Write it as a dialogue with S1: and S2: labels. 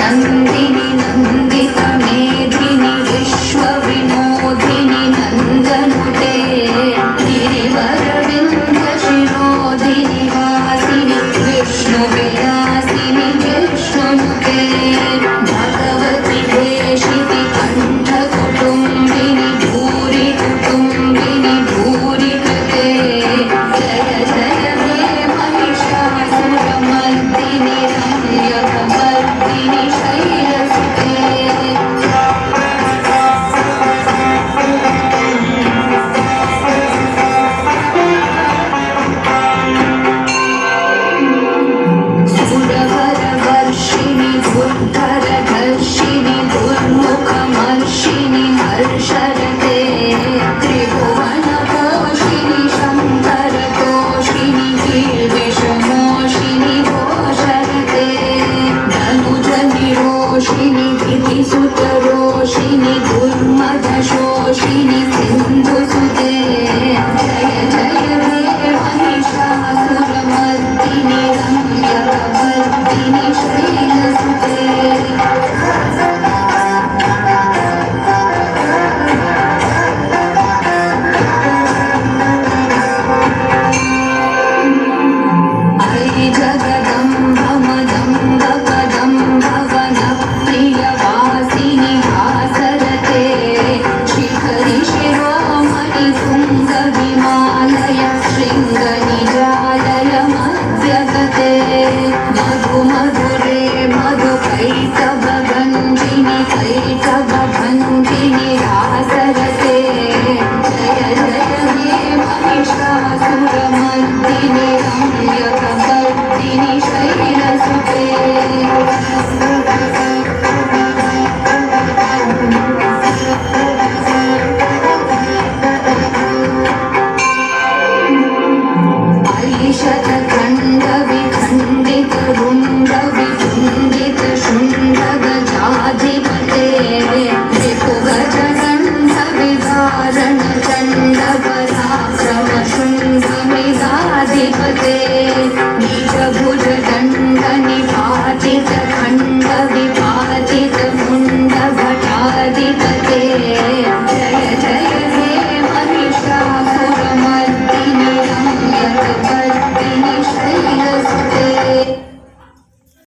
S1: नन्दिनि नन्दितमेधिनि विश्वविनोदिनि नन्दनुते गिरिवरविन्दशिरोधिनि वासिनि विष्णुविलासिनि विष्णुनुते भगवति देशिति कण्ठकुटुम्बिनि भूरि कुटुम्बिनि भूरि कृते जय जय हे महिषासुरमर्दिनि रम्यकपर्दिनि शैलसुते सुरवरवर्षिणि दुर्धरधर्षिणि दुर्मुखमर्षिणि हर्षरते त्रिभुवनपोषिणि शङ्करतोषिणि कीर्तिशमोषिणि घोषरते धनुजनिरोषिणि धितिसुतरोषिणि दुर्मदशोषिणि सिन्धुसुते जय जय हे महिषासुरमर्दिनि रम्यकपर्दिनि शैलसुते अयि जगदम्ब मदम्ब कदम्ब वनप्रियवासिनि हासरते शिखरि शिरोमणि तुङ्गहिमालय शृङ्गनिजालय मध्यगते मधुमधुरे मधुकैटभगञ्जिनि कैटभभञ्जिनि हासरते जय जय हे महिषासुरमर्दिनि रम्यकपर्दिनि शैलसुते